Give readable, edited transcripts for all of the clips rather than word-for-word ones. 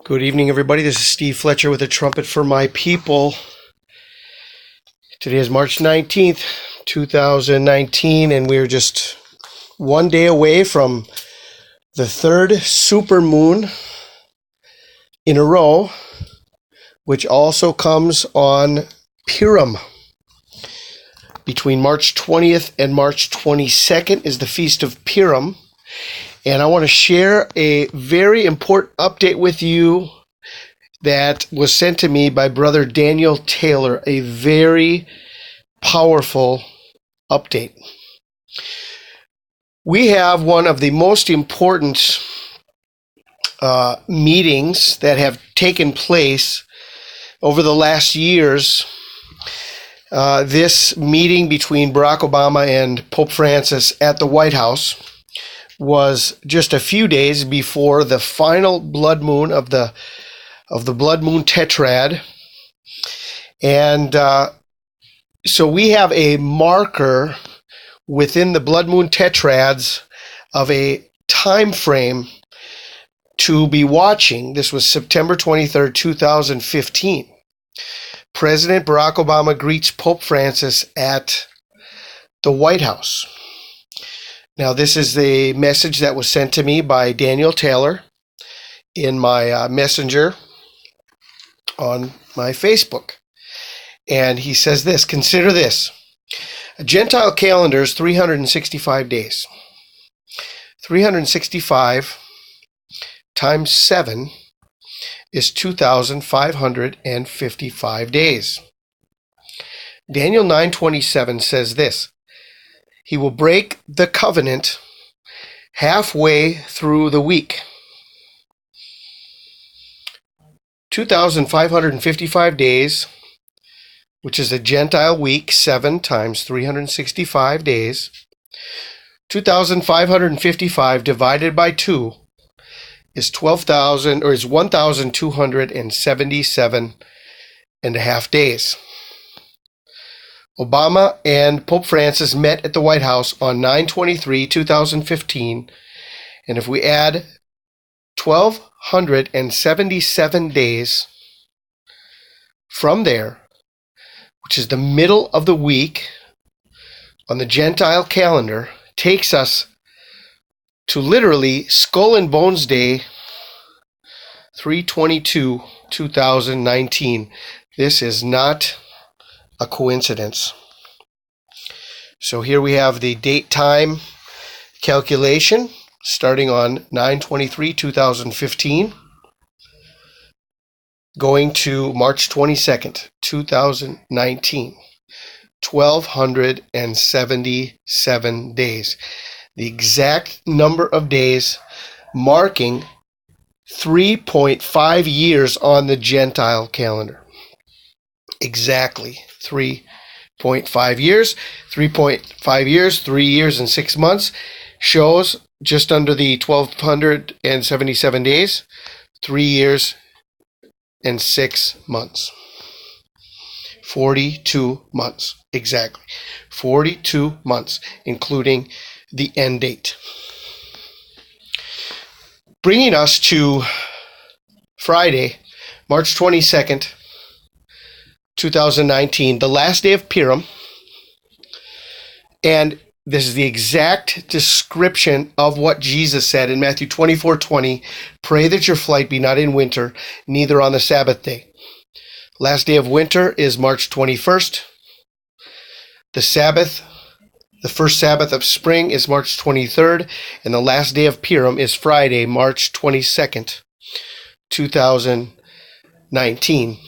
Good evening, everybody. This is Steve Fletcher with a trumpet for my people. Today is March 19th, 2019, and we're just one day away from the third supermoon in a row, which also comes on Purim. Between March 20th and March 22nd is the Feast of Purim. And I want to share a very important update with you that was sent to me by Brother Daniel Taylor, a very powerful update. We have one of the most important meetings that have taken place over the last years. This meeting between Barack Obama and Pope Francis at the White House was just a few days before the final blood moon of the blood moon tetrad. And so we have a marker within the blood moon tetrads of a time frame to be watching. This was September 23rd, 2015. President Barack Obama greets Pope Francis at the White House. Now, this is the message that was sent to me by Daniel Taylor in my messenger on my Facebook. And he says this: consider this. A Gentile calendar is 365 days. 365 times 7 is 2,555 days. Daniel 9:27 says this: he will break the covenant halfway through the week. 2,555 days, which is a Gentile week, 7 times 365 days. 2,555 divided by 2 is 12,000, or is 1,277 and a half days. Obama and Pope Francis met at the White House on 9/23/2015, and if we add 1,277 days from there, which is the middle of the week on the Gentile calendar, takes us to literally Skull and Bones Day, 3/22/2019. This is not a coincidence. So here we have the date time calculation starting on 9/23/2015, going to March 22nd, 2019. 1,277 days. The exact number of days, marking 3.5 years on the Gentile calendar. Exactly 3.5 years. 3.5 years, 3 years and 6 months, shows just under the 1,277 days, 3 years and 6 months. 42 months, exactly. 42 months, including the end date. Bringing us to Friday, March 22nd, 2019, the last day of Purim. And this is the exact description of what Jesus said in Matthew 24:20. Pray that your flight be not in winter, neither on the Sabbath day. Last day of winter is March 21st. The Sabbath, the first Sabbath of spring, is March 23rd. And the last day of Purim is Friday, March 22nd, 2019.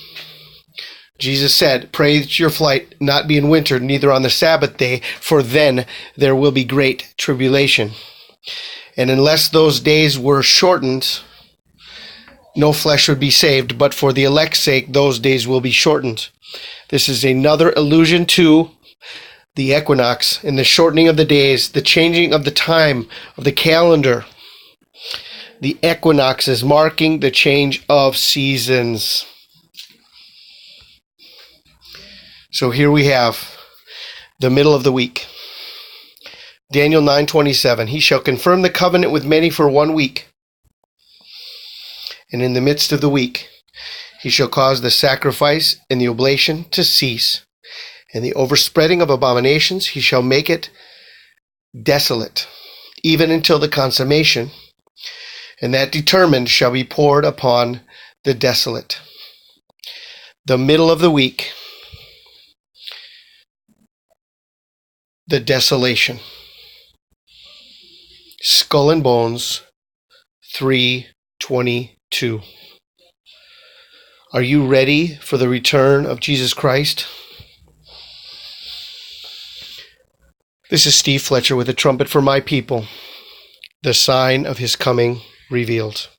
Jesus said, pray that your flight not be in winter, neither on the Sabbath day, for then there will be great tribulation. And unless those days were shortened, no flesh would be saved, but for the elect's sake, those days will be shortened. This is another allusion to the equinox and the shortening of the days, the changing of the time of the calendar. The equinox is marking the change of seasons. So here we have the middle of the week. Daniel 9:27, he shall confirm the covenant with many for 1 week, and in the midst of the week. He shall cause the sacrifice and the oblation to cease, and the overspreading of abominations he shall make it desolate, even until the consummation, and that determined shall be poured upon the desolate. The middle of the week, the desolation. Skull and Bones 3:22. Are you ready for the return of Jesus Christ? This is Steve Fletcher with a trumpet for my people, the sign of his coming revealed.